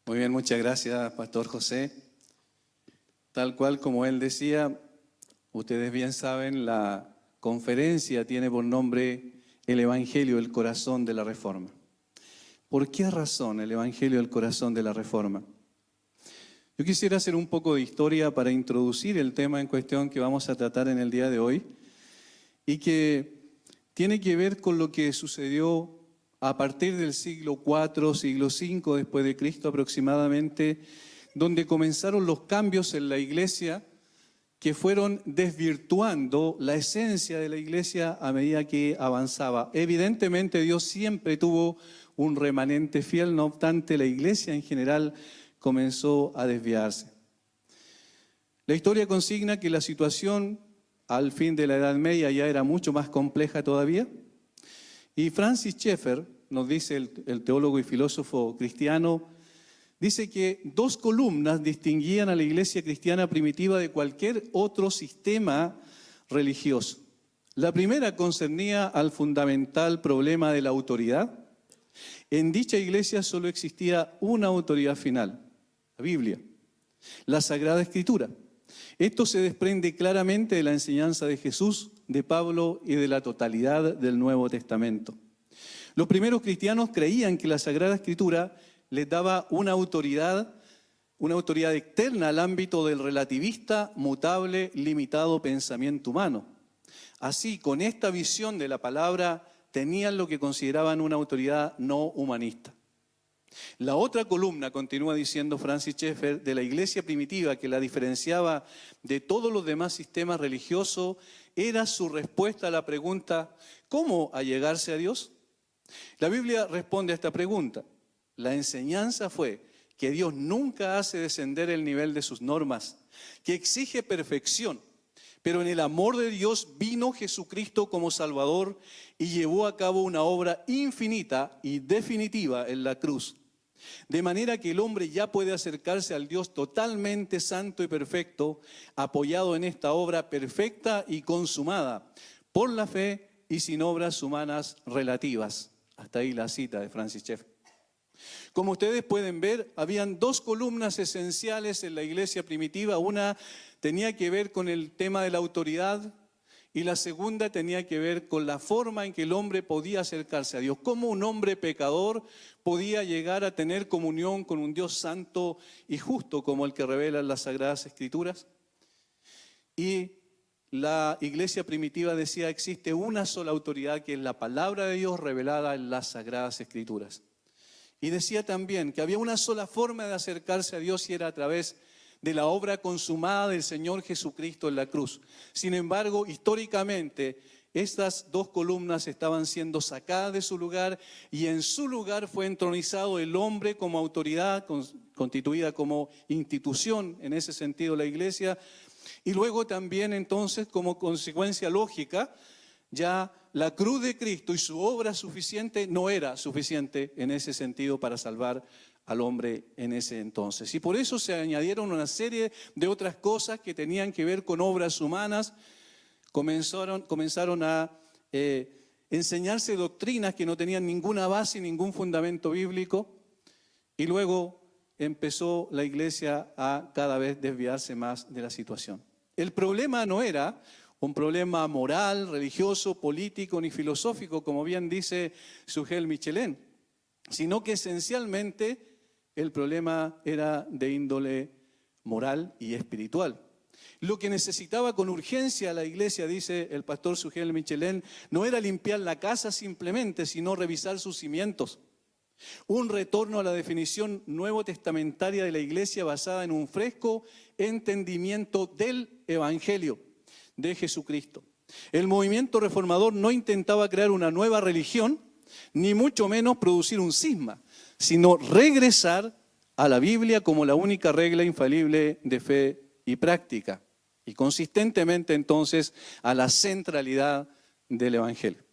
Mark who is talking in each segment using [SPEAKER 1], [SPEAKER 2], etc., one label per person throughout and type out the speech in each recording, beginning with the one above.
[SPEAKER 1] Muy bien, muchas gracias, Pastor José. Tal cual como él decía, ustedes bien saben, la conferencia tiene por nombre el Evangelio, el corazón de la Reforma. ¿Por qué razón el Evangelio, el corazón de la Reforma? Yo quisiera hacer un poco de historia para introducir el tema en cuestión que vamos a tratar en el día de hoy y que tiene que ver con lo que sucedió a partir del siglo IV, siglo V después de Cristo aproximadamente, donde comenzaron los cambios en la iglesia que fueron desvirtuando la esencia de la iglesia a medida que avanzaba. Evidentemente Dios siempre tuvo un remanente fiel, no obstante la iglesia en general comenzó a desviarse. La historia consigna que la situación al fin de la Edad Media ya era mucho más compleja todavía. Y Francis Schaeffer, nos dice el teólogo y filósofo cristiano, dice que dos columnas distinguían a la iglesia cristiana primitiva de cualquier otro sistema religioso. La primera concernía al fundamental problema de la autoridad. En dicha iglesia solo existía una autoridad final, la Biblia, la Sagrada Escritura. Esto se desprende claramente de la enseñanza de Jesús, de Pablo y de la totalidad del Nuevo Testamento. Los primeros cristianos creían que la Sagrada Escritura les daba una autoridad externa al ámbito del relativista, mutable, limitado pensamiento humano. Así, con esta visión de la palabra, tenían lo que consideraban una autoridad no humanista. La otra columna, continúa diciendo Francis Schaeffer, de la iglesia primitiva que la diferenciaba de todos los demás sistemas religiosos, era su respuesta a la pregunta, ¿cómo allegarse a Dios? La Biblia responde a esta pregunta. La enseñanza fue que Dios nunca hace descender el nivel de sus normas, que exige perfección, pero en el amor de Dios vino Jesucristo como Salvador y llevó a cabo una obra infinita y definitiva en la cruz. De manera que el hombre ya puede acercarse al Dios totalmente santo y perfecto, apoyado en esta obra perfecta y consumada, por la fe y sin obras humanas relativas. Hasta ahí la cita de Francis Schaeffer. Como ustedes pueden ver, habían dos columnas esenciales en la iglesia primitiva. Una tenía que ver con el tema de la autoridad y la segunda tenía que ver con la forma en que el hombre podía acercarse a Dios. Cómo un hombre pecador podía llegar a tener comunión con un Dios santo y justo como el que revelan las Sagradas Escrituras. Y la iglesia primitiva decía, existe una sola autoridad que es la palabra de Dios revelada en las Sagradas Escrituras. Y decía también que había una sola forma de acercarse a Dios y era a través de la obra consumada del Señor Jesucristo en la cruz. Sin embargo, históricamente, estas dos columnas estaban siendo sacadas de su lugar y en su lugar fue entronizado el hombre como autoridad, constituida como institución, en ese sentido la iglesia. Y luego también entonces, como consecuencia lógica, ya la cruz de Cristo y su obra suficiente no era suficiente en ese sentido para salvar al hombre en ese entonces. Y por eso se añadieron una serie de otras cosas que tenían que ver con obras humanas. Comenzaron a enseñarse doctrinas que no tenían ninguna base, ningún fundamento bíblico. Y luego empezó la iglesia a cada vez desviarse más de la situación. El problema no era un problema moral, religioso, político ni filosófico, como bien dice Sugel Michelin, sino que esencialmente el problema era de índole moral y espiritual. Lo que necesitaba con urgencia la iglesia, dice el pastor Sugel Michelin, no era limpiar la casa simplemente, sino revisar sus cimientos. Un retorno a la definición nuevo testamentaria de la iglesia basada en un fresco entendimiento del Evangelio de Jesucristo. El movimiento reformador no intentaba crear una nueva religión, ni mucho menos producir un cisma, sino regresar a la Biblia como la única regla infalible de fe y práctica, y consistentemente entonces a la centralidad del Evangelio.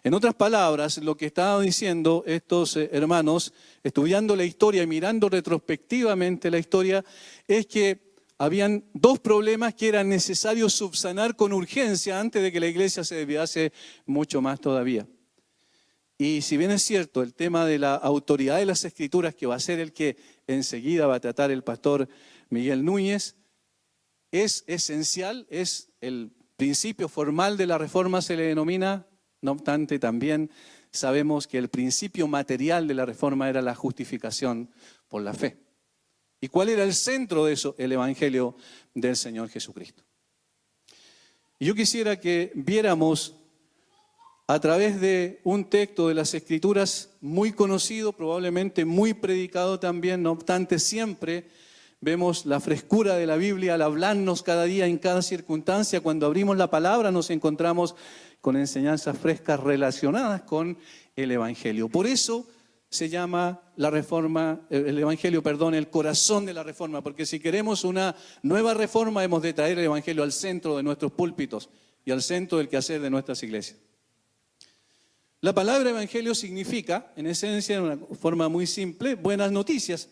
[SPEAKER 1] En otras palabras, lo que estaban diciendo estos hermanos, estudiando la historia y mirando retrospectivamente la historia, es que habían dos problemas que eran necesarios subsanar con urgencia antes de que la iglesia se desviase mucho más todavía. Y si bien es cierto, el tema de la autoridad de las Escrituras, que va a ser el que enseguida va a tratar el pastor Miguel Núñez, es esencial, es el principio formal de la Reforma, se le denomina. No obstante, también sabemos que el principio material de la Reforma era la justificación por la fe. ¿Y cuál era el centro de eso? El Evangelio del Señor Jesucristo. Y yo quisiera que viéramos a través de un texto de las Escrituras muy conocido, probablemente muy predicado también, no obstante siempre vemos la frescura de la Biblia al hablarnos cada día, en cada circunstancia. Cuando abrimos la palabra nos encontramos con enseñanzas frescas relacionadas con el Evangelio. Por eso se llama la reforma, el Evangelio, perdón, el corazón de la reforma, porque si queremos una nueva reforma hemos de traer el Evangelio al centro de nuestros púlpitos y al centro del quehacer de nuestras iglesias. La palabra evangelio significa, en esencia, de una forma muy simple, buenas noticias.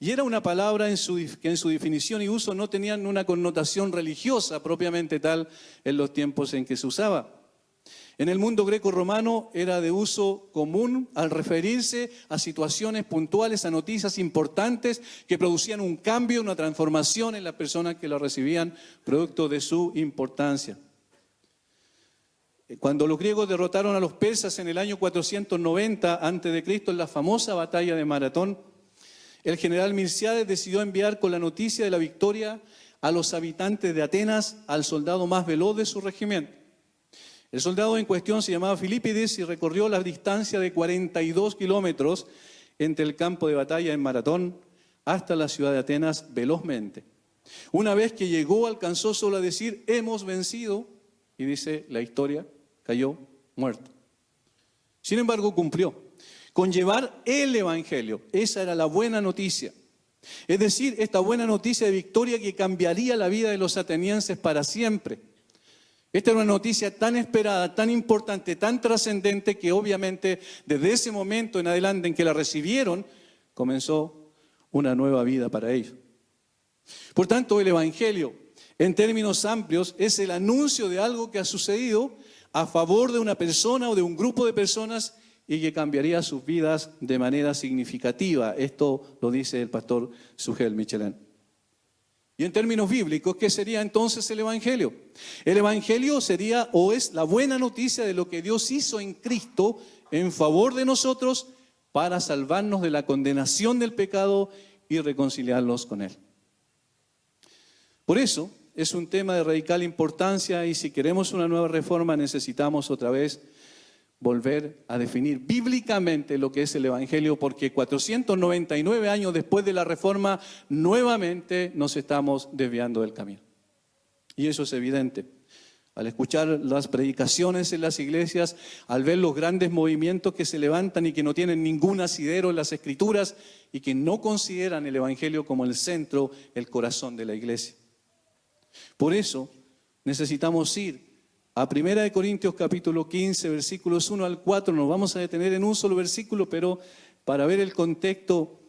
[SPEAKER 1] Y era una palabra que en su definición y uso no tenían una connotación religiosa propiamente tal en los tiempos en que se usaba. En el mundo greco-romano era de uso común al referirse a situaciones puntuales, a noticias importantes que producían un cambio, una transformación en las personas que lo recibían, producto de su importancia. Cuando los griegos derrotaron a los persas en el año 490 a.C., en la famosa batalla de Maratón, el general Milcíades decidió enviar con la noticia de la victoria a los habitantes de Atenas al soldado más veloz de su regimiento. El soldado en cuestión se llamaba Filipides y recorrió la distancia de 42 kilómetros entre el campo de batalla en Maratón hasta la ciudad de Atenas velozmente. Una vez que llegó, alcanzó solo a decir, hemos vencido, y dice la historia, cayó muerto. Sin embargo, cumplió con llevar el Evangelio. Esa era la buena noticia. Es decir, esta buena noticia de victoria que cambiaría la vida de los atenienses para siempre. Esta era una noticia tan esperada, tan importante, tan trascendente, que obviamente desde ese momento en adelante en que la recibieron, comenzó una nueva vida para ellos. Por tanto, el Evangelio, en términos amplios, es el anuncio de algo que ha sucedido a favor de una persona o de un grupo de personas y que cambiaría sus vidas de manera significativa. Esto lo dice el pastor Sugel Michelén. Y en términos bíblicos, ¿qué sería entonces el Evangelio? El Evangelio sería o es la buena noticia de lo que Dios hizo en Cristo en favor de nosotros para salvarnos de la condenación del pecado y reconciliarlos con Él. Por eso es un tema de radical importancia y si queremos una nueva reforma necesitamos otra vez volver a definir bíblicamente lo que es el Evangelio, porque 499 años después de la Reforma nuevamente nos estamos desviando del camino. Y eso es evidente. Al escuchar las predicaciones en las iglesias, al ver los grandes movimientos que se levantan y que no tienen ningún asidero en las Escrituras y que no consideran el Evangelio como el centro, el corazón de la iglesia. Por eso necesitamos ir a 1 Corintios capítulo 15, versículos 1 al 4, nos vamos a detener en un solo versículo, pero para ver el contexto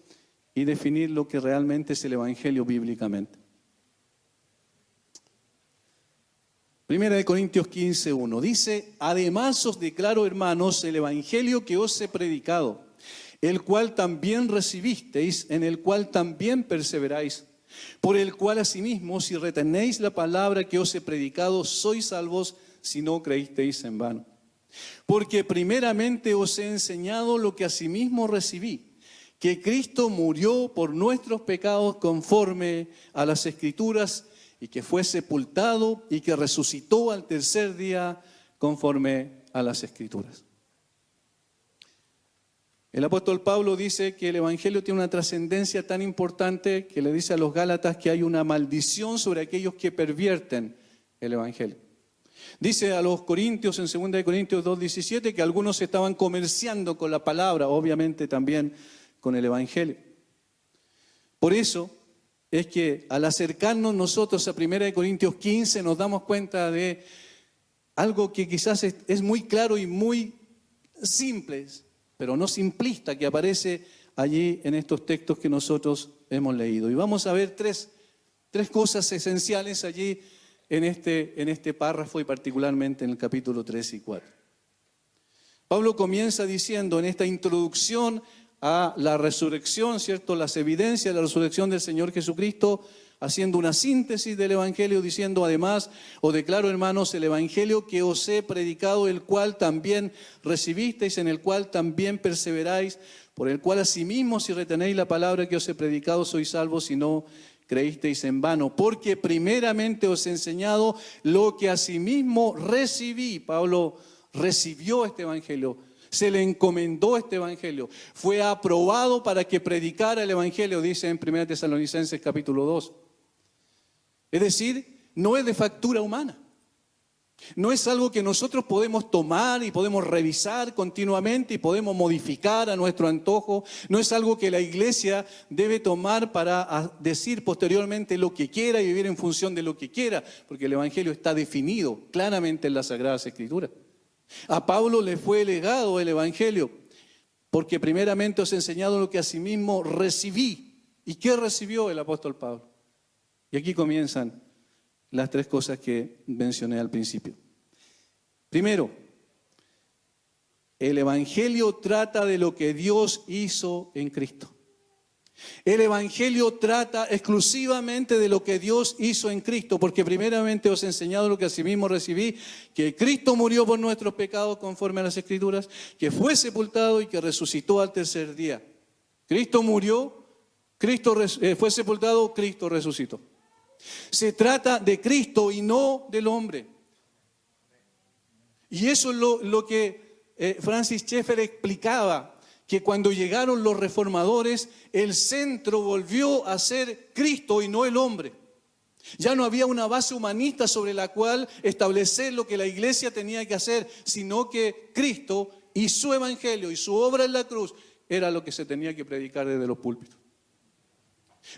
[SPEAKER 1] y definir lo que realmente es el Evangelio bíblicamente. 1 Corintios 15, 1, dice, además os declaro, hermanos, el Evangelio que os he predicado, el cual también recibisteis, en el cual también perseveráis, por el cual asimismo, si retenéis la palabra que os he predicado, sois salvos, si no creísteis en vano. Porque primeramente os he enseñado lo que asimismo recibí, que Cristo murió por nuestros pecados conforme a las Escrituras, y que fue sepultado y que resucitó al tercer día conforme a las Escrituras. El apóstol Pablo dice que el Evangelio tiene una trascendencia tan importante que le dice a los Gálatas que hay una maldición sobre aquellos que pervierten el Evangelio. Dice a los Corintios en 2 Corintios 2:17 que algunos estaban comerciando con la palabra, obviamente también con el Evangelio. Por eso es que al acercarnos nosotros a 1 Corintios 15 nos damos cuenta de algo que quizás es muy claro y muy simple, pero no simplista, que aparece allí en estos textos que nosotros hemos leído. Y vamos a ver tres cosas esenciales allí en este párrafo y particularmente en el capítulo 3 y 4. Pablo comienza diciendo en esta introducción a la resurrección, ¿cierto? Las evidencias de la resurrección del Señor Jesucristo, haciendo una síntesis del Evangelio, diciendo además, os declaro, hermanos, el Evangelio que os he predicado, el cual también recibisteis, en el cual también perseveráis, por el cual asimismo, si retenéis la palabra que os he predicado, sois salvos, si no creísteis en vano. Porque primeramente os he enseñado lo que asimismo recibí. Pablo recibió este Evangelio. Se le encomendó este Evangelio. Fue aprobado para que predicara el Evangelio, dice en 1 Tesalonicenses capítulo 2. Es decir, no es de factura humana. No es algo que nosotros podemos tomar y podemos revisar continuamente y podemos modificar a nuestro antojo. No es algo que la iglesia debe tomar para decir posteriormente lo que quiera y vivir en función de lo que quiera, porque el Evangelio está definido claramente en las Sagradas Escrituras. A Pablo le fue legado el Evangelio, porque primeramente os he enseñado lo que asimismo recibí. ¿Y qué recibió el apóstol Pablo? Y aquí comienzan las tres cosas que mencioné al principio. Primero, el Evangelio trata de lo que Dios hizo en Cristo. El Evangelio trata exclusivamente de lo que Dios hizo en Cristo, porque primeramente os he enseñado lo que asimismo recibí, que Cristo murió por nuestros pecados conforme a las Escrituras, que fue sepultado y que resucitó al tercer día. Cristo murió, Cristo fue sepultado, Cristo resucitó. Se trata de Cristo y no del hombre. Y eso es lo que Francis Schaeffer explicaba, que cuando llegaron los reformadores, el centro volvió a ser Cristo y no el hombre. Ya no había una base humanista sobre la cual establecer lo que la iglesia tenía que hacer, sino que Cristo y su evangelio y su obra en la cruz era lo que se tenía que predicar desde los púlpitos.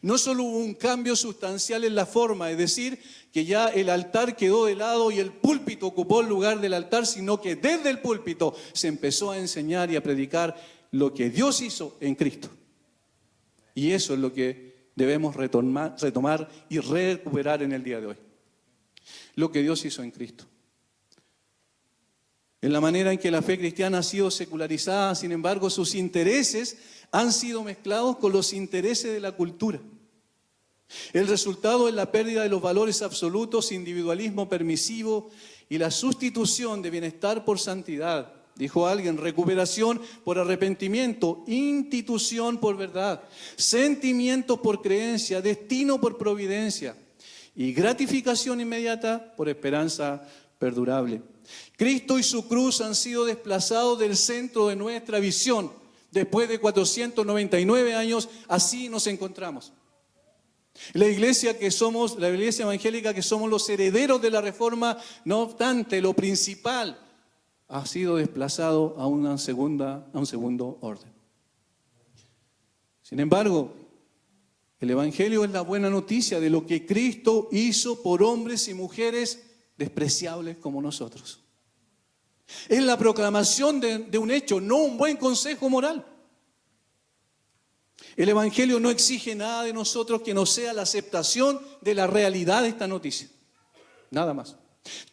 [SPEAKER 1] No solo hubo un cambio sustancial en la forma, es decir, que ya el altar quedó de lado y el púlpito ocupó el lugar del altar, sino que desde el púlpito se empezó a enseñar y a predicar lo que Dios hizo en Cristo. Y eso es lo que debemos retomar y recuperar en el día de hoy. Lo que Dios hizo en Cristo. En la manera en que la fe cristiana ha sido secularizada, sin embargo, sus intereses han sido mezclados con los intereses de la cultura. El resultado es la pérdida de los valores absolutos, individualismo permisivo y la sustitución de bienestar por santidad. Dijo alguien, recuperación por arrepentimiento, institución por verdad, sentimiento por creencia, destino por providencia y gratificación inmediata por esperanza perdurable. Cristo y su cruz han sido desplazados del centro de nuestra visión. Después de 499 años, así nos encontramos. La iglesia evangélica que somos los herederos de la Reforma, no obstante, lo principal ha sido desplazado a un segundo orden. Sin embargo, el Evangelio es la buena noticia de lo que Cristo hizo por hombres y mujeres despreciables como nosotros. Es la proclamación de un hecho, no un buen consejo moral. El Evangelio no exige nada de nosotros que no sea la aceptación de la realidad de esta noticia. Nada más.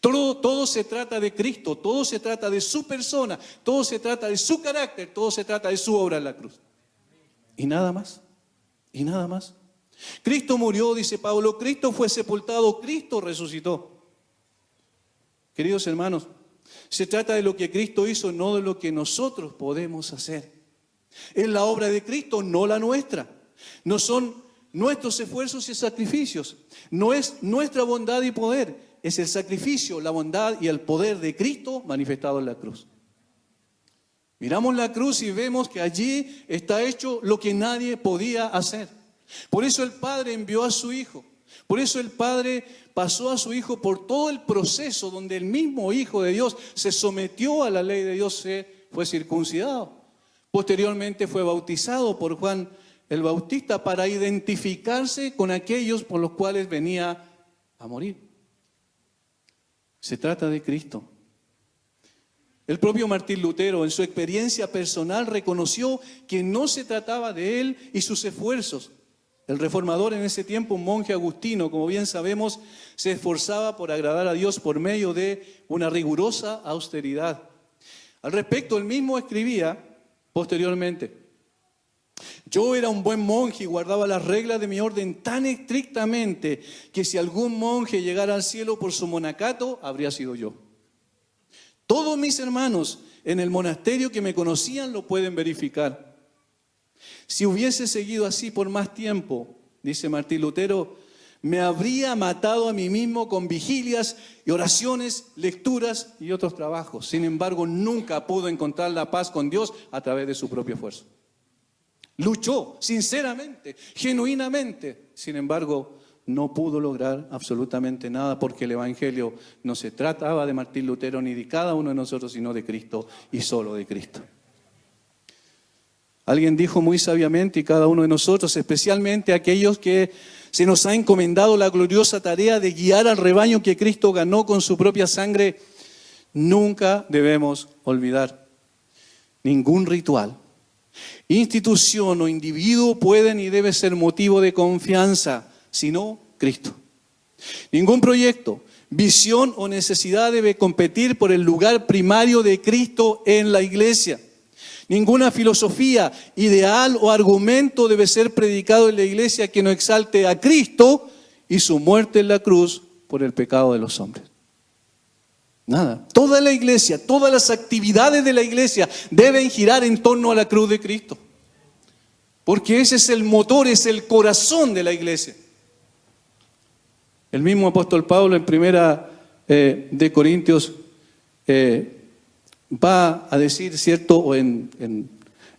[SPEAKER 1] Todo se trata de Cristo, todo se trata de su persona, todo se trata de su carácter, todo se trata de su obra en la cruz. Y nada más, y nada más. Cristo murió, dice Pablo, Cristo fue sepultado, Cristo resucitó. Queridos hermanos, se trata de lo que Cristo hizo, no de lo que nosotros podemos hacer. Es la obra de Cristo, no la nuestra. No son nuestros esfuerzos y sacrificios. No es nuestra bondad y poder. Es el sacrificio, la bondad y el poder de Cristo manifestado en la cruz. Miramos la cruz y vemos que allí está hecho lo que nadie podía hacer. Por eso el Padre envió a su Hijo. Por eso el Padre pasó a su Hijo por todo el proceso donde el mismo Hijo de Dios se sometió a la ley de Dios, fue circuncidado. Posteriormente fue bautizado por Juan el Bautista para identificarse con aquellos por los cuales venía a morir. Se trata de Cristo. El propio Martín Lutero, en su experiencia personal, reconoció que no se trataba de él y sus esfuerzos. El reformador en ese tiempo, un monje agustino, como bien sabemos, se esforzaba por agradar a Dios por medio de una rigurosa austeridad. Al respecto, él mismo escribía posteriormente: yo era un buen monje y guardaba las reglas de mi orden tan estrictamente que si algún monje llegara al cielo por su monacato, habría sido yo. Todos mis hermanos en el monasterio que me conocían lo pueden verificar. Si hubiese seguido así por más tiempo, dice Martín Lutero, me habría matado a mí mismo con vigilias y oraciones, lecturas y otros trabajos. Sin embargo, nunca pudo encontrar la paz con Dios a través de su propio esfuerzo. Luchó sinceramente, genuinamente. Sin embargo, no pudo lograr absolutamente nada porque el Evangelio no se trataba de Martín Lutero ni de cada uno de nosotros, sino de Cristo y solo de Cristo. Alguien dijo muy sabiamente, y cada uno de nosotros, especialmente aquellos que se nos ha encomendado la gloriosa tarea de guiar al rebaño que Cristo ganó con su propia sangre, nunca debemos olvidar ningún ritual, institución o individuo puede ni debe ser motivo de confianza, sino Cristo. Ningún proyecto, visión o necesidad debe competir por el lugar primario de Cristo en la iglesia. Ninguna filosofía, ideal o argumento debe ser predicado en la iglesia que no exalte a Cristo y su muerte en la cruz por el pecado de los hombres. Nada. Toda la iglesia, todas las actividades de la iglesia deben girar en torno a la cruz de Cristo. Porque ese es el motor, es el corazón de la iglesia. El mismo apóstol Pablo en primera de Corintios va a decir, ¿cierto? O en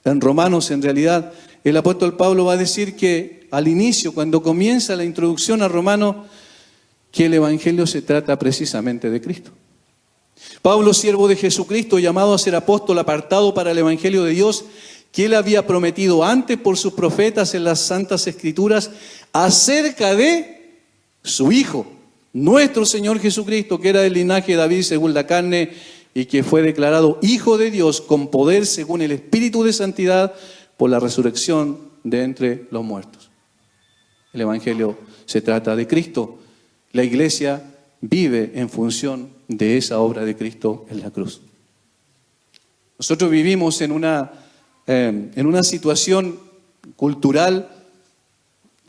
[SPEAKER 1] Romanos, en realidad, el apóstol Pablo va a decir que al inicio, cuando comienza la introducción a Romanos, que el Evangelio se trata precisamente de Cristo. Pablo, siervo de Jesucristo, llamado a ser apóstol, apartado para el Evangelio de Dios, que él había prometido antes por sus profetas en las Santas Escrituras, acerca de su Hijo, nuestro Señor Jesucristo, que era del linaje de David según la carne, y que fue declarado Hijo de Dios con poder según el Espíritu de Santidad por la resurrección de entre los muertos. El Evangelio se trata de Cristo. La iglesia vive en función de esa obra de Cristo en la cruz. Nosotros vivimos en una situación cultural,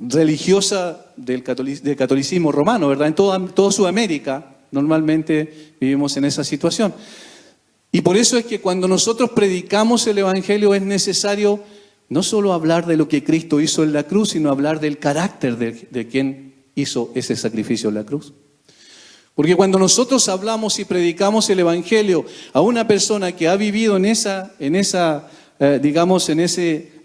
[SPEAKER 1] religiosa del catolicismo romano, ¿verdad? En toda Sudamérica normalmente vivimos en esa situación. Y por eso es que cuando nosotros predicamos el Evangelio es necesario no solo hablar de lo que Cristo hizo en la cruz, sino hablar del carácter de quien hizo ese sacrificio en la cruz. Porque cuando nosotros hablamos y predicamos el Evangelio a una persona que ha vivido en esa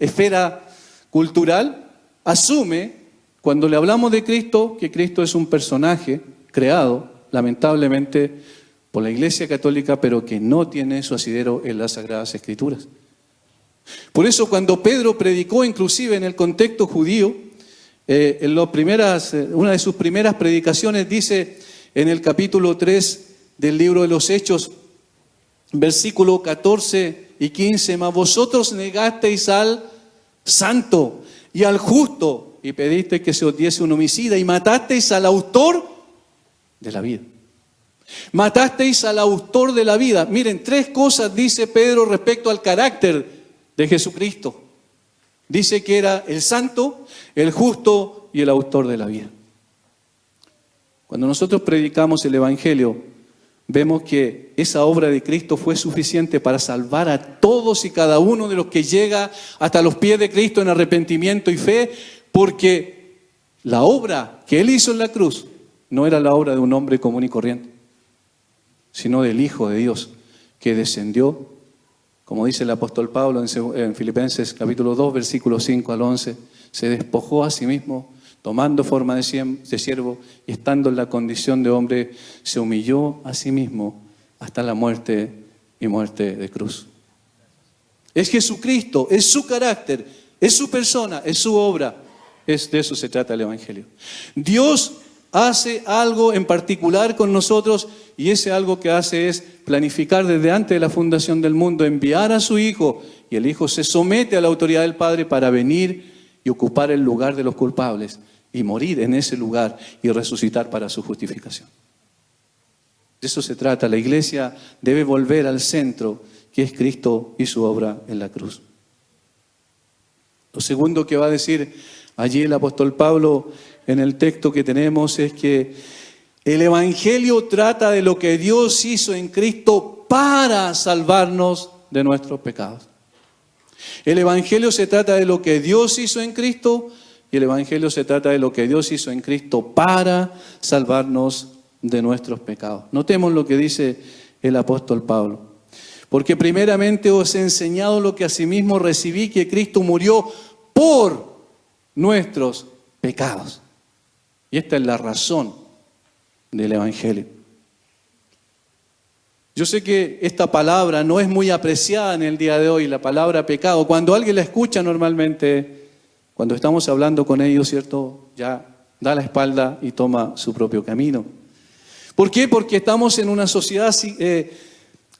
[SPEAKER 1] esfera cultural, asume, cuando le hablamos de Cristo, que Cristo es un personaje creado, lamentablemente, por la Iglesia Católica, pero que no tiene su asidero en las Sagradas Escrituras. Por eso cuando Pedro predicó, inclusive en el contexto judío, una de sus primeras predicaciones dice en el capítulo 3 del libro de los Hechos, versículo 14 y 15, mas vosotros negasteis al santo y al justo y pedisteis que se os diese un homicida y matasteis al autor de la vida. Matasteis al autor de la vida. Miren, tres cosas dice Pedro respecto al carácter de Jesucristo. Dice que era el santo, el justo y el autor de la vida. Cuando nosotros predicamos el Evangelio, vemos que esa obra de Cristo fue suficiente para salvar a todos y cada uno de los que llega hasta los pies de Cristo en arrepentimiento y fe, porque la obra que Él hizo en la cruz no era la obra de un hombre común y corriente, sino del Hijo de Dios, que descendió, como dice el apóstol Pablo en Filipenses capítulo 2, versículos 5 al 11, se despojó a sí mismo, tomando forma de siervo y estando en la condición de hombre, se humilló a sí mismo hasta la muerte y muerte de cruz. Es Jesucristo, es su carácter, es su persona, es su obra. De eso se trata el Evangelio. Dios hace algo en particular con nosotros y ese algo que hace es planificar desde antes de la fundación del mundo, enviar a su Hijo y el Hijo se somete a la autoridad del Padre para venir y ocupar el lugar de los culpables y morir en ese lugar y resucitar para su justificación. De eso se trata. La iglesia debe volver al centro, que es Cristo y su obra en la cruz. Lo segundo que va a decir allí el apóstol Pablo en el texto que tenemos es que el Evangelio trata de lo que Dios hizo en Cristo para salvarnos de nuestros pecados. El Evangelio se trata de lo que Dios hizo en Cristo y el Evangelio se trata de lo que Dios hizo en Cristo para salvarnos de nuestros pecados. Notemos lo que dice el apóstol Pablo. Porque primeramente os he enseñado lo que asimismo recibí, que Cristo murió por nuestros pecados. Y esta es la razón del Evangelio. Yo sé que esta palabra no es muy apreciada en el día de hoy, la palabra pecado. Cuando alguien la escucha normalmente, cuando estamos hablando con ellos, ¿cierto? Ya da la espalda y toma su propio camino. ¿Por qué? Porque estamos en una sociedad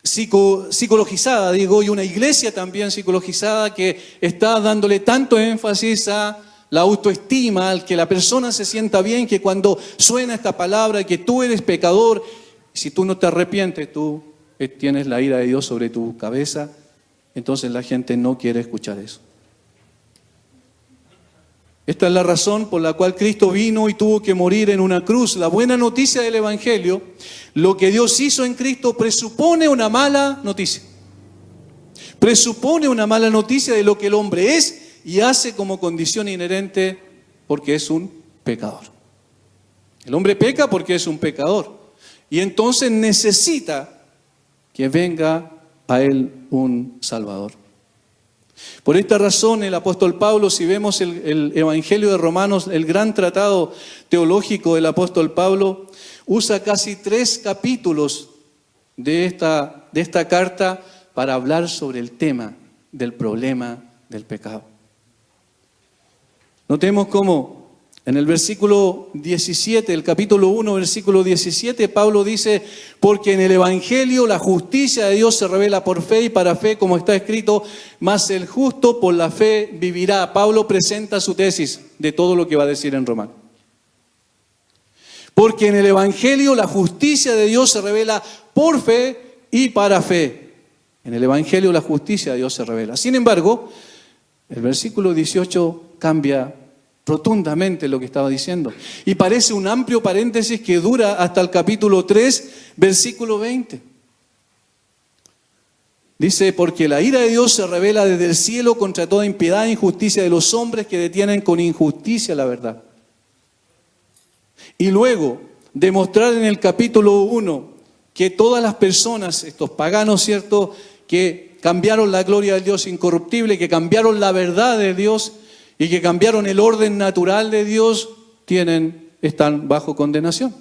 [SPEAKER 1] psicologizada, y una iglesia también psicologizada que está dándole tanto énfasis a la autoestima, al que la persona se sienta bien, que cuando suena esta palabra, que tú eres pecador, si tú no te arrepientes, tú tienes la ira de Dios sobre tu cabeza, entonces la gente no quiere escuchar eso. Esta es la razón por la cual Cristo vino y tuvo que morir en una cruz. La buena noticia del Evangelio, lo que Dios hizo en Cristo presupone una mala noticia. Presupone una mala noticia de lo que el hombre es y hace como condición inherente porque es un pecador. El hombre peca porque es un pecador y entonces necesita que venga a él un Salvador. Por esta razón el apóstol Pablo, si vemos el Evangelio de Romanos, el gran tratado teológico del apóstol Pablo, usa casi 3 capítulos de esta carta para hablar sobre el tema del problema del pecado. Notemos cómo en el versículo 17, el capítulo 1, versículo 17, Pablo dice: porque en el Evangelio la justicia de Dios se revela por fe y para fe, como está escrito, mas el justo por la fe vivirá. Pablo presenta su tesis de todo lo que va a decir en Romanos. Porque en el Evangelio la justicia de Dios se revela por fe y para fe. En el Evangelio la justicia de Dios se revela. Sin embargo, el versículo 18 cambia rotundamente lo que estaba diciendo. Y parece un amplio paréntesis que dura hasta el capítulo 3, versículo 20. Dice: porque la ira de Dios se revela desde el cielo contra toda impiedad e injusticia de los hombres que detienen con injusticia la verdad. Y luego, demostrar en el capítulo 1 que todas las personas, estos paganos, ¿cierto?, que cambiaron la gloria del Dios incorruptible, que cambiaron la verdad de Dios y que cambiaron el orden natural de Dios, están bajo condenación.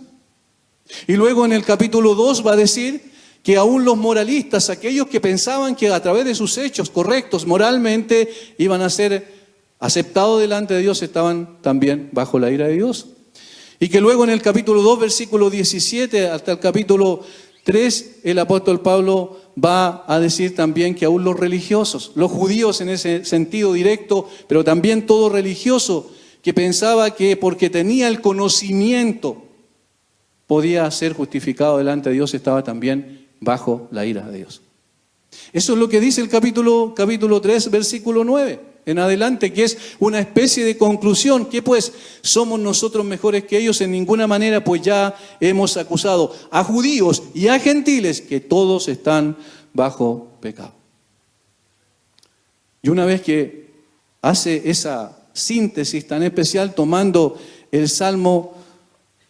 [SPEAKER 1] Y luego en el capítulo 2 va a decir que aún los moralistas, aquellos que pensaban que a través de sus hechos correctos moralmente iban a ser aceptados delante de Dios, estaban también bajo la ira de Dios. Y que luego en el capítulo 2, versículo 17 hasta el capítulo 3, el apóstol Pablo va a decir también que aún los religiosos, los judíos en ese sentido directo, pero también todo religioso que pensaba que porque tenía el conocimiento podía ser justificado delante de Dios, estaba también bajo la ira de Dios. Eso es lo que dice el capítulo 3, versículo 9 en adelante, que es una especie de conclusión. ¿Qué pues? ¿Somos nosotros mejores que ellos? En ninguna manera, pues ya hemos acusado a judíos y a gentiles que todos están bajo pecado. Y una vez que hace esa síntesis tan especial, tomando el Salmo,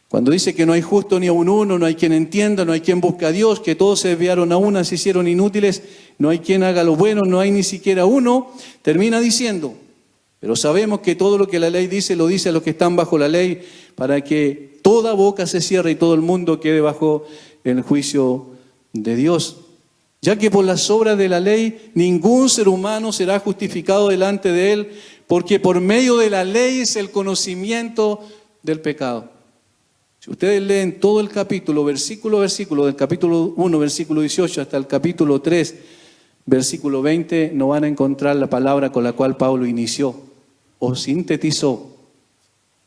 [SPEAKER 1] cuando dice que no hay justo ni aun uno, no hay quien entienda, no hay quien busque a Dios, que todos se desviaron a una, se hicieron inútiles, no hay quien haga lo bueno, no hay ni siquiera uno, termina diciendo: pero sabemos que todo lo que la ley dice, lo dice a los que están bajo la ley, para que toda boca se cierre y todo el mundo quede bajo el juicio de Dios. Ya que por las obras de la ley ningún ser humano será justificado delante de él, porque por medio de la ley es el conocimiento del pecado. Si ustedes leen todo el capítulo, versículo a versículo, del capítulo 1, versículo 18, hasta el capítulo 3, versículo 20, no van a encontrar la palabra con la cual Pablo inició o sintetizó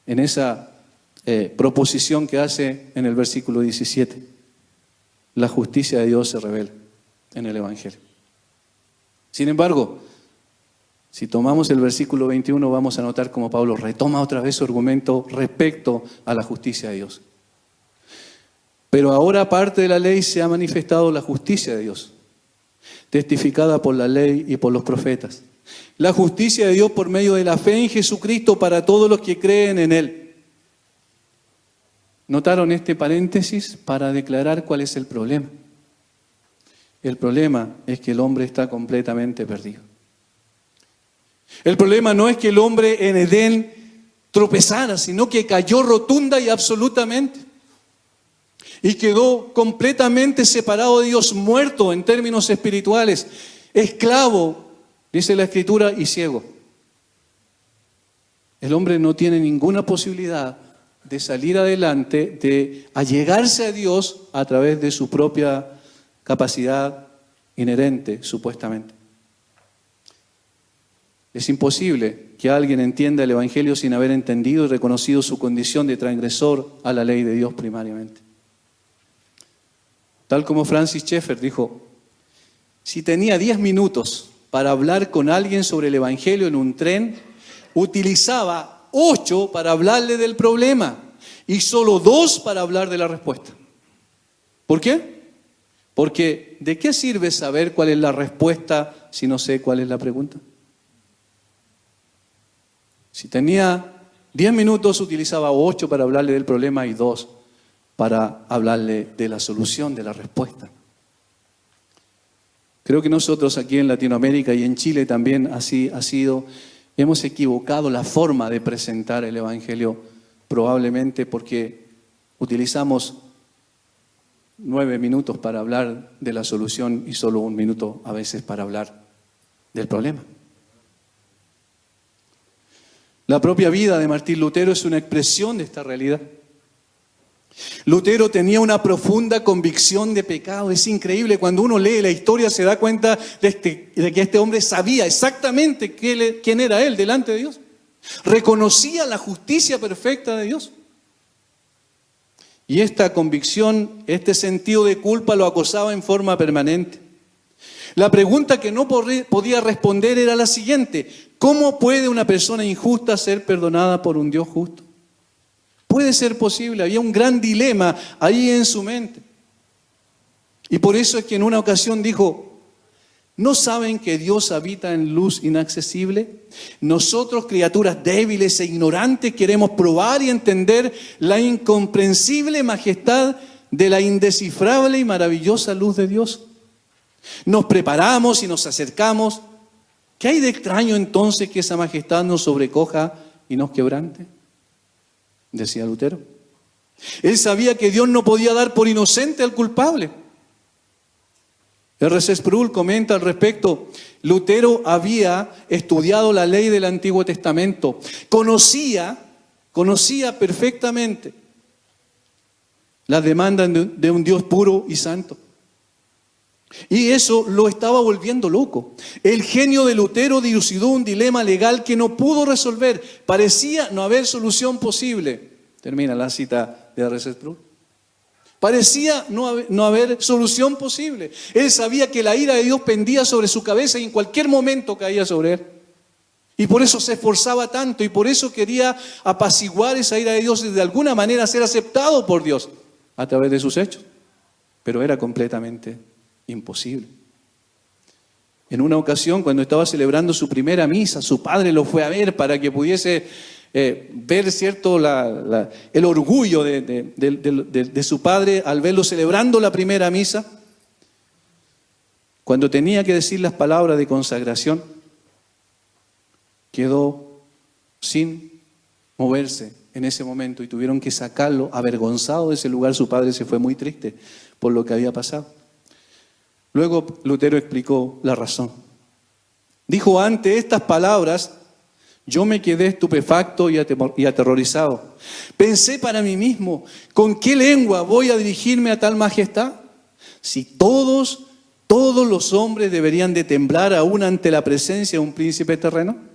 [SPEAKER 1] en esa proposición que hace en el versículo 17. La justicia de Dios se revela en el Evangelio. Sin embargo, si tomamos el versículo 21, vamos a notar cómo Pablo retoma otra vez su argumento respecto a la justicia de Dios. Pero ahora, aparte de la ley, se ha manifestado la justicia de Dios, testificada por la ley y por los profetas. La justicia de Dios por medio de la fe en Jesucristo para todos los que creen en Él. ¿Notaron este paréntesis para declarar cuál es el problema? El problema es que el hombre está completamente perdido. El problema no es que el hombre en Edén tropezara, sino que cayó rotunda y absolutamente. Y quedó completamente separado de Dios, muerto en términos espirituales, esclavo, dice la Escritura, y ciego. El hombre no tiene ninguna posibilidad de salir adelante, de allegarse a Dios a través de su propia capacidad inherente, supuestamente. Es imposible que alguien entienda el Evangelio sin haber entendido y reconocido su condición de transgresor a la ley de Dios primariamente. Tal como Francis Schaeffer dijo, si tenía 10 minutos para hablar con alguien sobre el Evangelio en un tren, utilizaba 8 para hablarle del problema y solo 2 para hablar de la respuesta. ¿Por qué? Porque ¿de qué sirve saber cuál es la respuesta si no sé cuál es la pregunta? Si tenía 10 minutos, utilizaba 8 para hablarle del problema y 2 para hablarle de la solución, de la respuesta. Creo que nosotros aquí en Latinoamérica y en Chile también así ha sido. Hemos equivocado la forma de presentar el Evangelio, probablemente porque utilizamos 9 minutos para hablar de la solución y solo 1 minuto a veces para hablar del problema. La propia vida de Martín Lutero es una expresión de esta realidad. Lutero tenía una profunda convicción de pecado. Es increíble, cuando uno lee la historia se da cuenta de que este hombre sabía exactamente quién era él delante de Dios. Reconocía la justicia perfecta de Dios. Y esta convicción, este sentido de culpa lo acosaba en forma permanente. La pregunta que no podía responder era la siguiente: ¿cómo puede una persona injusta ser perdonada por un Dios justo? Puede ser posible, había un gran dilema ahí en su mente. Y por eso es que en una ocasión dijo: ¿no saben que Dios habita en luz inaccesible? Nosotros, criaturas débiles e ignorantes, queremos probar y entender la incomprensible majestad de la indescifrable y maravillosa luz de Dios. Nos preparamos y nos acercamos. ¿Qué hay de extraño entonces que esa majestad nos sobrecoja y nos quebrante? Decía Lutero. Él sabía que Dios no podía dar por inocente al culpable. R.C. Sproul comenta al respecto: Lutero había estudiado la ley del Antiguo Testamento, conocía perfectamente las demandas de un Dios puro y santo. Y eso lo estaba volviendo loco. El genio de Lutero dilucidó un dilema legal que no pudo resolver. Parecía no haber solución posible. Termina la cita de R.C. Sproul. Parecía no haber solución posible. Él sabía que la ira de Dios pendía sobre su cabeza y en cualquier momento caía sobre él. Y por eso se esforzaba tanto y por eso quería apaciguar esa ira de Dios y de alguna manera ser aceptado por Dios a través de sus hechos. Pero era completamente imposible. En una ocasión, cuando estaba celebrando su primera misa, su padre lo fue a ver para que pudiese ver, ¿cierto?, el orgullo de su padre al verlo celebrando la primera misa. Cuando tenía que decir las palabras de consagración, quedó sin moverse en ese momento y tuvieron que sacarlo avergonzado de ese lugar. Su padre se fue muy triste por lo que había pasado. Luego Lutero explicó la razón. Dijo: ante estas palabras yo me quedé estupefacto y aterrorizado. Pensé para mí mismo: ¿con qué lengua voy a dirigirme a tal majestad? Si todos los hombres deberían de temblar aún ante la presencia de un príncipe terreno.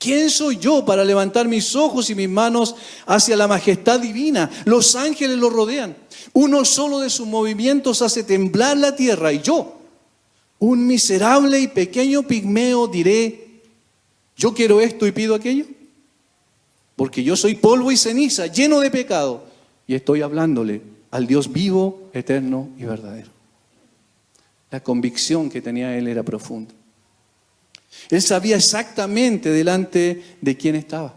[SPEAKER 1] ¿Quién soy yo para levantar mis ojos y mis manos hacia la majestad divina? Los ángeles lo rodean. Uno solo de sus movimientos hace temblar la tierra y yo Un miserable y pequeño pigmeo diré, yo quiero esto y pido aquello. Porque yo soy polvo y ceniza, lleno de pecado. Y estoy hablándole al Dios vivo, eterno y verdadero. La convicción que tenía él era profunda. Él sabía exactamente delante de quién estaba.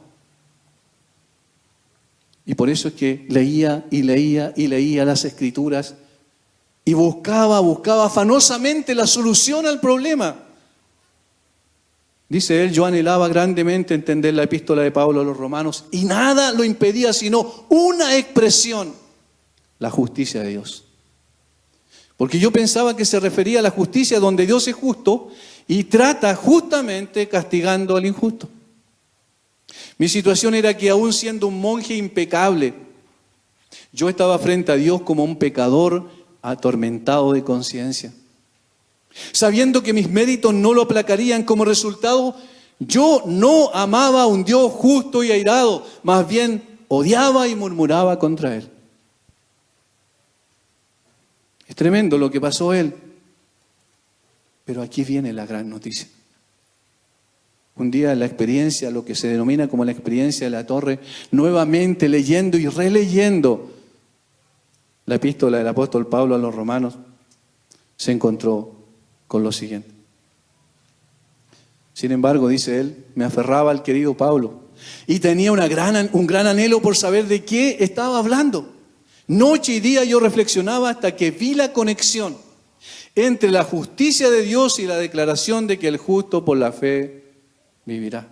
[SPEAKER 1] Y por eso es que leía y leía y leía las Escrituras y buscaba afanosamente la solución al problema. Dice él, yo anhelaba grandemente entender la epístola de Pablo a los romanos y nada lo impedía sino una expresión, la justicia de Dios. Porque yo pensaba que se refería a la justicia donde Dios es justo y trata justamente castigando al injusto. Mi situación era que aún siendo un monje impecable, yo estaba frente a Dios como un pecador atormentado de conciencia. Sabiendo que mis méritos no lo aplacarían, como resultado, yo no amaba a un Dios justo y airado, más bien odiaba y murmuraba contra Él. Es tremendo lo que pasó a él, pero aquí viene la gran noticia. Un día la experiencia, lo que se denomina como la experiencia de la torre, nuevamente leyendo y releyendo la epístola del apóstol Pablo a los romanos, se encontró con lo siguiente. Sin embargo, dice él, me aferraba al querido Pablo y tenía un gran anhelo por saber de qué estaba hablando. Noche y día yo reflexionaba hasta que vi la conexión entre la justicia de Dios y la declaración de que el justo por la fe vivirá.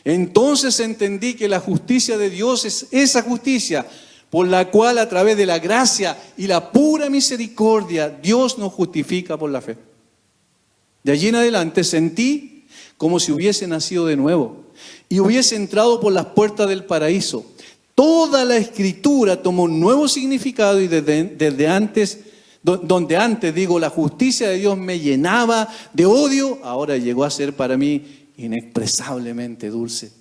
[SPEAKER 1] Entonces entendí que la justicia de Dios es esa justicia por la cual a través de la gracia y la pura misericordia Dios nos justifica por la fe. De allí en adelante sentí como si hubiese nacido de nuevo y hubiese entrado por las puertas del paraíso. Toda la Escritura tomó un nuevo significado y desde antes, donde antes, la justicia de Dios me llenaba de odio, ahora llegó a ser para mí inexpresablemente dulce.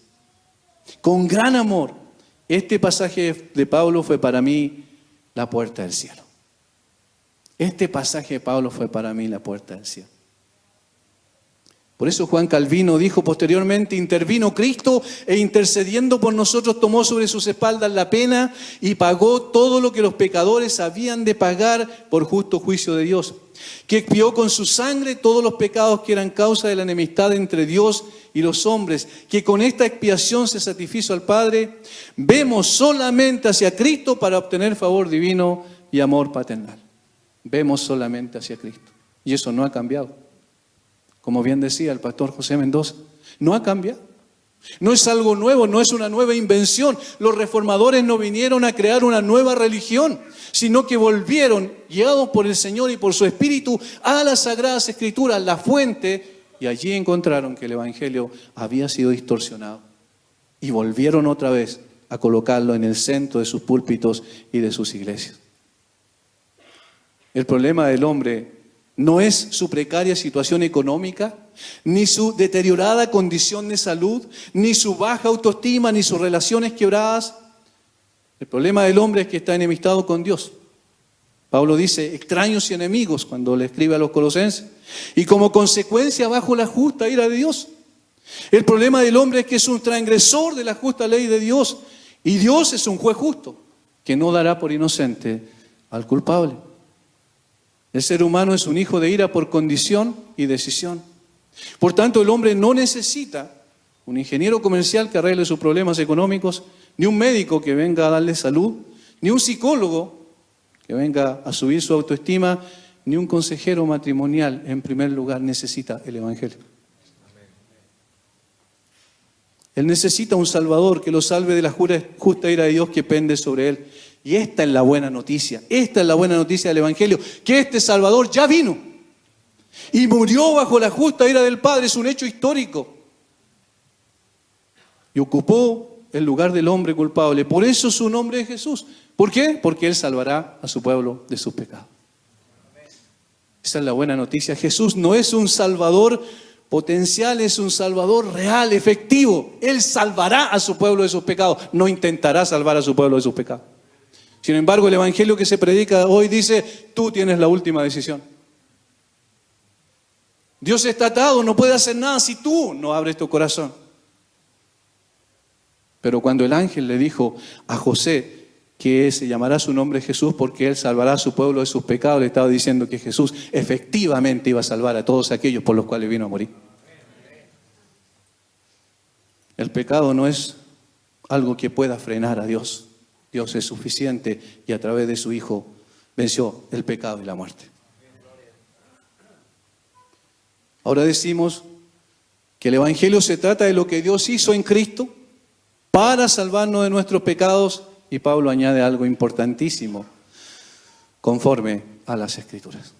[SPEAKER 1] Con gran amor, este pasaje de Pablo fue para mí la puerta del cielo. Este pasaje de Pablo fue para mí la puerta del cielo. Por eso Juan Calvino dijo posteriormente, intervino Cristo e intercediendo por nosotros tomó sobre sus espaldas la pena y pagó todo lo que los pecadores habían de pagar por justo juicio de Dios, que expió con su sangre todos los pecados que eran causa de la enemistad entre Dios y los hombres, que con esta expiación se satisfizo al Padre. Vemos solamente hacia Cristo para obtener favor divino y amor paternal. Vemos solamente hacia Cristo. Y eso no ha cambiado. Como bien decía el pastor José Mendoza, no ha cambiado. No es algo nuevo, no es una nueva invención. Los reformadores no vinieron a crear una nueva religión, sino que volvieron, guiados por el Señor y por su Espíritu, a las Sagradas Escrituras, la fuente, y allí encontraron que el Evangelio había sido distorsionado. Y volvieron otra vez a colocarlo en el centro de sus púlpitos y de sus iglesias. El problema del hombre no es su precaria situación económica, ni su deteriorada condición de salud, ni su baja autoestima, ni sus relaciones quebradas. El problema del hombre es que está enemistado con Dios. Pablo dice, extraños y enemigos, cuando le escribe a los colosenses. Y como consecuencia, bajo la justa ira de Dios. El problema del hombre es que es un transgresor de la justa ley de Dios. Y Dios es un juez justo, que no dará por inocente al culpable. El ser humano es un hijo de ira por condición y decisión. Por tanto, el hombre no necesita un ingeniero comercial que arregle sus problemas económicos, ni un médico que venga a darle salud, ni un psicólogo que venga a subir su autoestima, ni un consejero matrimonial. En primer lugar, necesita el Evangelio. Él necesita un Salvador que lo salve de la justa ira de Dios que pende sobre él. Y esta es la buena noticia, esta es la buena noticia del Evangelio, que este Salvador ya vino y murió bajo la justa ira del Padre, es un hecho histórico. Y ocupó el lugar del hombre culpable, por eso su nombre es Jesús. ¿Por qué? Porque Él salvará a su pueblo de sus pecados. Esa es la buena noticia. Jesús no es un Salvador potencial, es un Salvador real, efectivo. Él salvará a su pueblo de sus pecados, no intentará salvar a su pueblo de sus pecados. Sin embargo, el Evangelio que se predica hoy dice, tú tienes la última decisión. Dios está atado, no puede hacer nada si tú no abres tu corazón. Pero cuando el ángel le dijo a José que se llamará su nombre Jesús porque él salvará a su pueblo de sus pecados, le estaba diciendo que Jesús efectivamente iba a salvar a todos aquellos por los cuales vino a morir. El pecado no es algo que pueda frenar a Dios. Dios es suficiente y a través de su Hijo venció el pecado y la muerte. Ahora decimos que el Evangelio se trata de lo que Dios hizo en Cristo para salvarnos de nuestros pecados, y Pablo añade algo importantísimo, conforme a las Escrituras.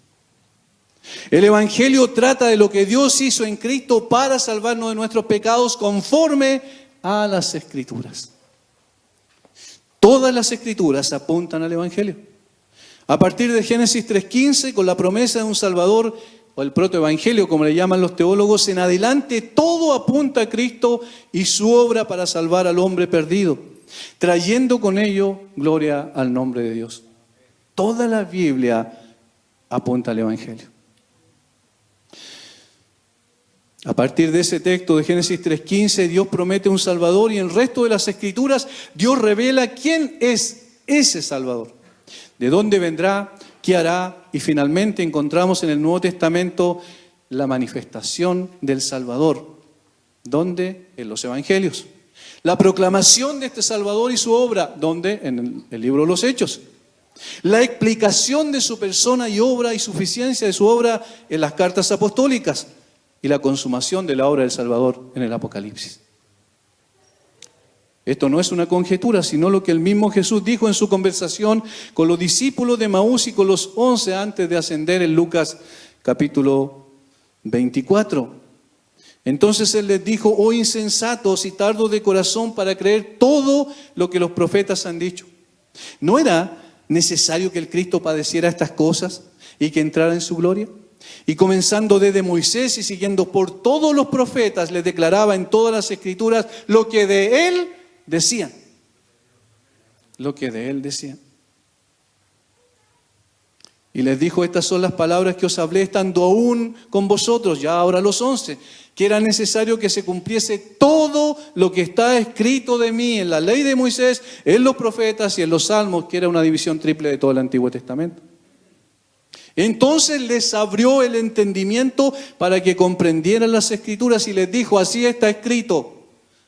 [SPEAKER 1] El Evangelio trata de lo que Dios hizo en Cristo para salvarnos de nuestros pecados conforme a las Escrituras. Todas las Escrituras apuntan al Evangelio. A partir de Génesis 3:15, con la promesa de un Salvador, o el protoevangelio, como le llaman los teólogos, en adelante todo apunta a Cristo y su obra para salvar al hombre perdido, trayendo con ello gloria al nombre de Dios. Toda la Biblia apunta al Evangelio. A partir de ese texto de Génesis 3:15, Dios promete un Salvador y en el resto de las Escrituras Dios revela quién es ese Salvador, de dónde vendrá, qué hará, y finalmente encontramos en el Nuevo Testamento la manifestación del Salvador. ¿Dónde? En los Evangelios. La proclamación de este Salvador y su obra. ¿Dónde? En el libro de los Hechos. La explicación de su persona y obra y suficiencia de su obra en las cartas apostólicas. Y la consumación de la obra del Salvador en el Apocalipsis. Esto no es una conjetura, sino lo que el mismo Jesús dijo en su conversación con los discípulos de Maús y con los 11 antes de ascender en Lucas capítulo 24. Entonces Él les dijo: oh insensatos y tardos de corazón para creer todo lo que los profetas han dicho. ¿No era necesario que el Cristo padeciera estas cosas y que entrara en su gloria? Y comenzando desde Moisés y siguiendo por todos los profetas, les declaraba en todas las Escrituras lo que de Él decían. Lo que de Él decían. Y les dijo: estas son las palabras que os hablé estando aún con vosotros, ya ahora los 11, que era necesario que se cumpliese todo lo que está escrito de mí en la ley de Moisés, en los profetas y en los salmos, que era una división triple de todo el Antiguo Testamento. Entonces les abrió el entendimiento para que comprendieran las Escrituras y les dijo: así está escrito.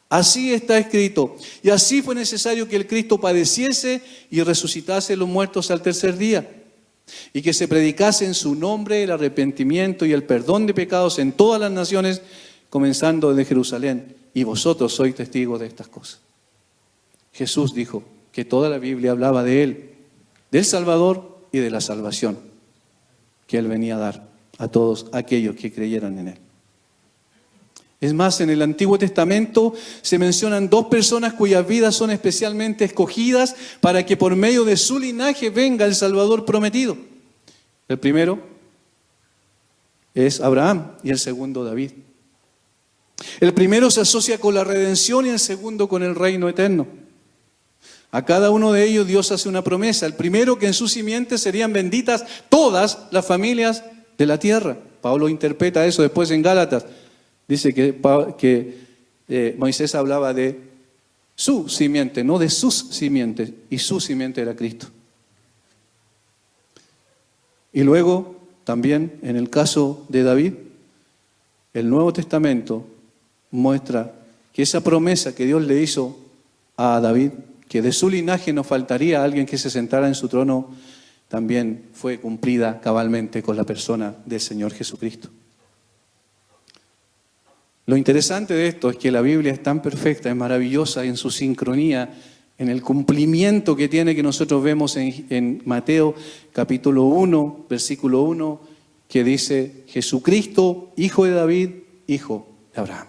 [SPEAKER 1] Así está escrito. Y así fue necesario que el Cristo padeciese y resucitase los muertos al tercer día. Y que se predicase en su nombre el arrepentimiento y el perdón de pecados en todas las naciones, comenzando desde Jerusalén. Y vosotros sois testigos de estas cosas. Jesús dijo que toda la Biblia hablaba de Él, del Salvador y de la salvación que Él venía a dar a todos aquellos que creyeran en Él. Es más, en el Antiguo Testamento se mencionan dos personas cuyas vidas son especialmente escogidas para que por medio de su linaje venga el Salvador prometido. El primero es Abraham y el segundo David. El primero se asocia con la redención y el segundo con el reino eterno. A cada uno de ellos Dios hace una promesa. El primero, que en su simiente serían benditas todas las familias de la tierra. Pablo interpreta eso después en Gálatas. Dice que Moisés hablaba de su simiente, no de sus simientes, y su simiente era Cristo. Y luego, también en el caso de David, el Nuevo Testamento muestra que esa promesa que Dios le hizo a David, que de su linaje no faltaría alguien que se sentara en su trono, también fue cumplida cabalmente con la persona del Señor Jesucristo. Lo interesante de esto es que la Biblia es tan perfecta, es maravillosa en su sincronía, en el cumplimiento que tiene, que nosotros vemos en Mateo capítulo 1, versículo 1, que dice: Jesucristo, hijo de David, hijo de Abraham.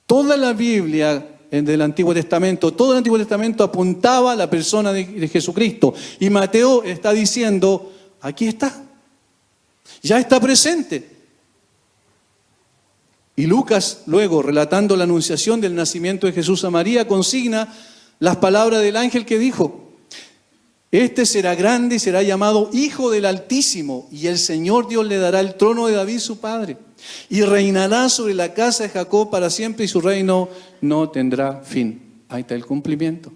[SPEAKER 1] Toda la Biblia del Antiguo Testamento, todo el Antiguo Testamento apuntaba a la persona de Jesucristo. Y Mateo está diciendo: aquí está, ya está presente. Y Lucas, luego, relatando la anunciación del nacimiento de Jesús a María, consigna las palabras del ángel que dijo: Este será grande y será llamado Hijo del Altísimo, y el Señor Dios le dará el trono de David su padre, y reinará sobre la casa de Jacob para siempre, y su reino no tendrá fin. Ahí está el cumplimiento.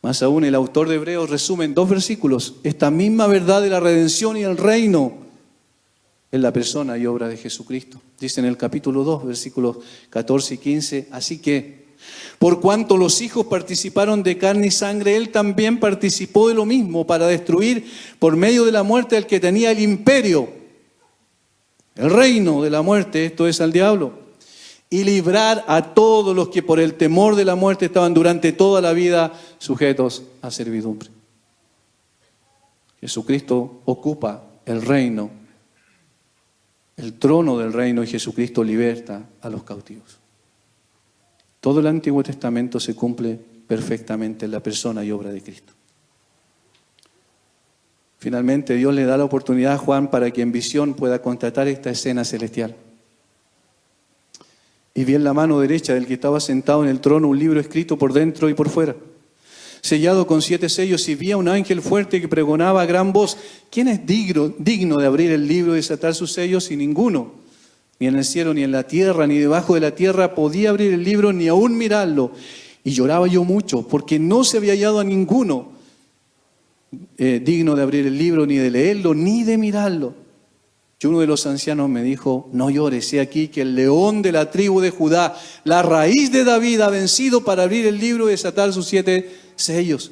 [SPEAKER 1] Más aún, el autor de Hebreos resume en 2 versículos esta misma verdad de la redención y el reino en la persona y obra de Jesucristo. Dice en el capítulo 2, versículos 14 y 15, así que, por cuanto los hijos participaron de carne y sangre, Él también participó de lo mismo para destruir por medio de la muerte al que tenía el imperio, el reino de la muerte, esto es al diablo, y librar a todos los que por el temor de la muerte estaban durante toda la vida sujetos a servidumbre. Jesucristo ocupa el reino, el trono del reino, y Jesucristo liberta a los cautivos. Todo el Antiguo Testamento se cumple perfectamente en la persona y obra de Cristo. Finalmente, Dios le da la oportunidad a Juan para que en visión pueda constatar esta escena celestial. Y vi en la mano derecha del que estaba sentado en el trono un libro escrito por dentro y por fuera, sellado con 7 sellos, y vi a un ángel fuerte que pregonaba a gran voz: ¿quién es digno de abrir el libro y desatar sus sellos? Y ninguno, ni en el cielo, ni en la tierra, ni debajo de la tierra, podía abrir el libro, ni aún mirarlo. Y lloraba yo mucho, porque no se había hallado a ninguno digno de abrir el libro, ni de leerlo, ni de mirarlo. Y uno de los ancianos me dijo: no llores, he aquí que el león de la tribu de Judá, la raíz de David, ha vencido para abrir el libro y desatar sus 7 sellos.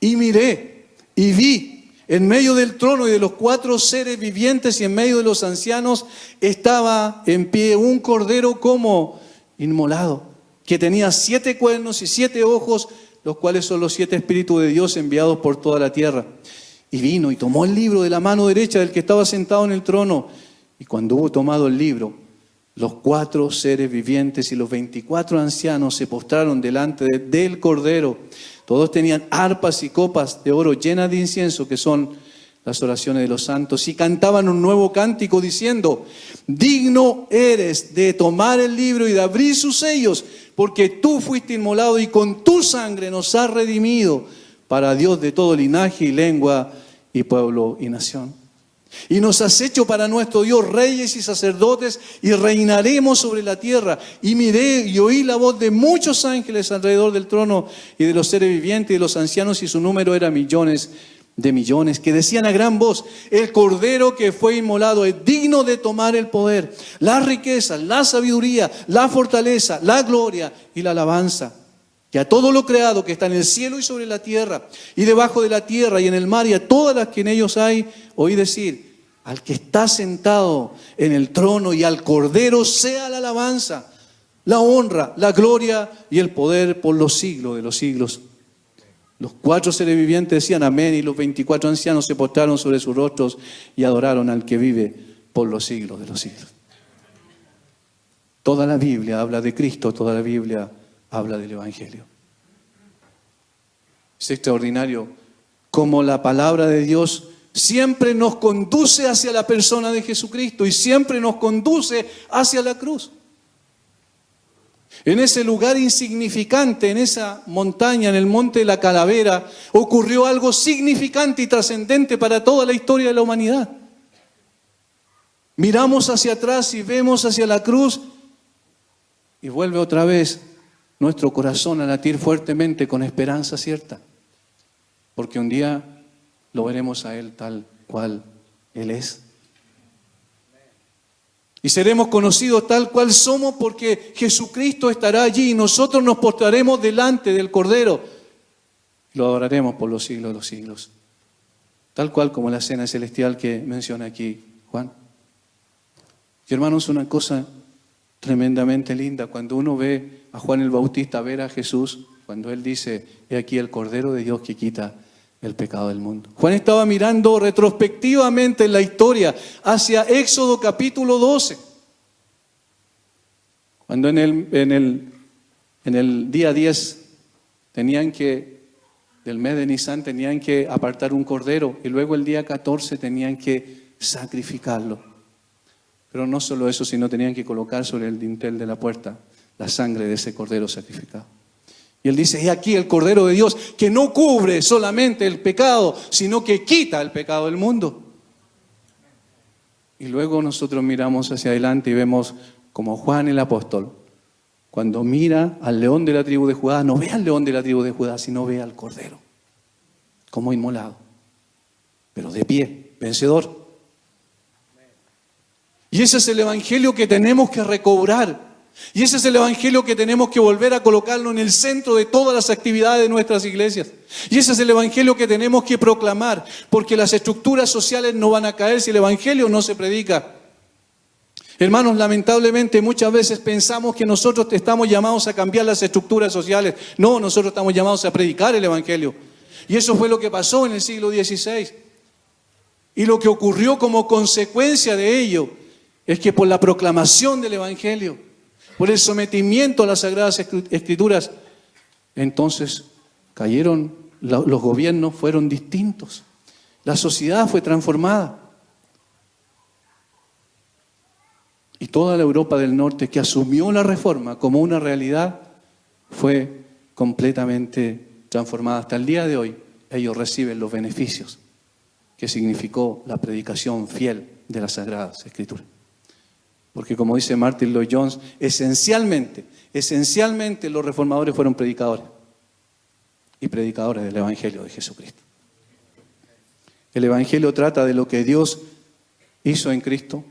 [SPEAKER 1] Y miré, y vi, en medio del trono y de los 4 seres vivientes y en medio de los ancianos, estaba en pie un cordero como inmolado, que tenía 7 cuernos y 7 ojos, los cuales son los 7 espíritus de Dios enviados por toda la tierra. Y vino y tomó el libro de la mano derecha del que estaba sentado en el trono. Y cuando hubo tomado el libro, los 4 seres vivientes y los 24 ancianos se postraron delante del Cordero. Todos tenían arpas y copas de oro llenas de incienso, que son las oraciones de los santos, y cantaban un nuevo cántico diciendo: digno eres de tomar el libro y de abrir sus sellos, porque tú fuiste inmolado y con tu sangre nos has redimido para Dios de todo linaje y lengua y pueblo y nación. Y nos has hecho para nuestro Dios reyes y sacerdotes, y reinaremos sobre la tierra. Y miré y oí la voz de muchos ángeles alrededor del trono y de los seres vivientes y de los ancianos, y su número era millones de millones, que decían a gran voz: el Cordero que fue inmolado es digno de tomar el poder, la riqueza, la sabiduría, la fortaleza, la gloria y la alabanza. Que a todo lo creado que está en el cielo y sobre la tierra, y debajo de la tierra y en el mar, y a todas las que en ellos hay, oí decir: al que está sentado en el trono y al Cordero sea la alabanza, la honra, la gloria y el poder por los siglos de los siglos. Los 4 seres vivientes decían amén, y los 24 ancianos se postraron sobre sus rostros y adoraron al que vive por los siglos de los siglos. Toda la Biblia habla de Cristo, toda la Biblia habla del Evangelio. Es extraordinario cómo la palabra de Dios siempre nos conduce hacia la persona de Jesucristo y siempre nos conduce hacia la cruz. En ese lugar insignificante, en esa montaña, en el monte de la Calavera, ocurrió algo significante y trascendente para toda la historia de la humanidad. Miramos hacia atrás y vemos hacia la cruz, y vuelve otra vez nuestro corazón a latir fuertemente con esperanza cierta, porque un día lo veremos a Él tal cual Él es. Y seremos conocidos tal cual somos, porque Jesucristo estará allí y nosotros nos postraremos delante del Cordero y lo adoraremos por los siglos de los siglos. Tal cual como la cena celestial que menciona aquí Juan. Y hermanos, una cosa tremendamente linda, cuando uno ve a Juan el Bautista ver a Jesús, cuando él dice: he aquí el Cordero de Dios que quita el pecado del mundo. Juan estaba mirando retrospectivamente en la historia hacia Éxodo capítulo 12, cuando en el día 10 del mes de Nisan tenían que apartar un cordero, y luego el día 14 tenían que sacrificarlo. Pero no solo eso, sino tenían que colocar sobre el dintel de la puerta la sangre de ese cordero sacrificado. Y Él dice, he aquí el Cordero de Dios que no cubre solamente el pecado, sino que quita el pecado del mundo. Y luego nosotros miramos hacia adelante y vemos como Juan el apóstol, cuando mira al león de la tribu de Judá, no ve al león de la tribu de Judá, sino ve al Cordero, como inmolado, pero de pie, vencedor. Y ese es el evangelio que tenemos que recobrar. Y ese es el evangelio que tenemos que volver a colocarlo en el centro de todas las actividades de nuestras iglesias. Y ese es el evangelio que tenemos que proclamar, porque las estructuras sociales no van a caer si el evangelio no se predica. Hermanos, lamentablemente muchas veces pensamos que nosotros estamos llamados a cambiar las estructuras sociales. No, nosotros estamos llamados a predicar el evangelio. Y eso fue lo que pasó en el siglo XVI. Y lo que ocurrió como consecuencia de ello es que por la proclamación del evangelio, por el sometimiento a las Sagradas Escrituras, entonces cayeron, los gobiernos fueron distintos. La sociedad fue transformada. Y toda la Europa del Norte que asumió la reforma como una realidad fue completamente transformada. Hasta el día de hoy ellos reciben los beneficios que significó la predicación fiel de las Sagradas Escrituras. Porque como dice Martin Lloyd-Jones, esencialmente los reformadores fueron predicadores y predicadores del Evangelio de Jesucristo. El Evangelio trata de lo que Dios hizo en Cristo.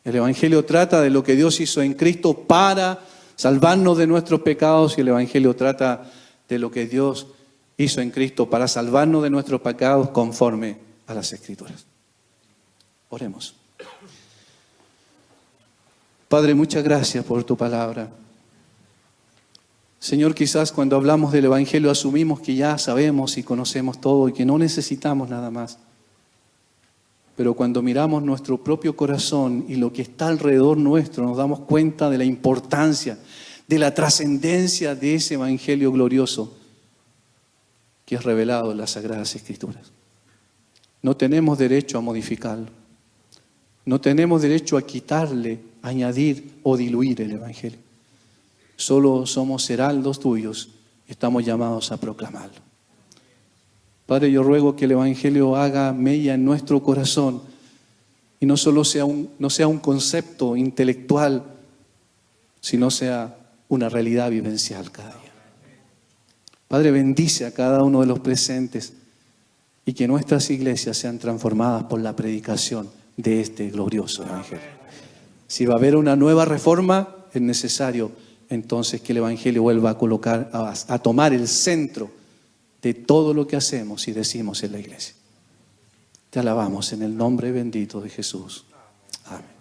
[SPEAKER 1] El Evangelio trata de lo que Dios hizo en Cristo para salvarnos de nuestros pecados, y el Evangelio trata de lo que Dios hizo en Cristo para salvarnos de nuestros pecados conforme a las Escrituras. Oremos. Padre, muchas gracias por tu palabra. Señor, quizás cuando hablamos del Evangelio asumimos que ya sabemos y conocemos todo y que no necesitamos nada más. Pero cuando miramos nuestro propio corazón y lo que está alrededor nuestro, nos damos cuenta de la importancia, de la trascendencia de ese Evangelio glorioso que es revelado en las Sagradas Escrituras. No tenemos derecho a modificarlo. No tenemos derecho a quitarle, añadir o diluir el Evangelio. Solo somos heraldos tuyos y estamos llamados a proclamarlo. Padre, yo ruego que el Evangelio haga mella en nuestro corazón y no solo sea un concepto intelectual, sino sea una realidad vivencial cada día. Padre, bendice a cada uno de los presentes y que nuestras iglesias sean transformadas por la predicación de este glorioso Evangelio. Si va a haber una nueva reforma, es necesario entonces que el Evangelio vuelva a colocar, a tomar el centro de todo lo que hacemos y decimos en la iglesia. Te alabamos en el nombre bendito de Jesús. Amén.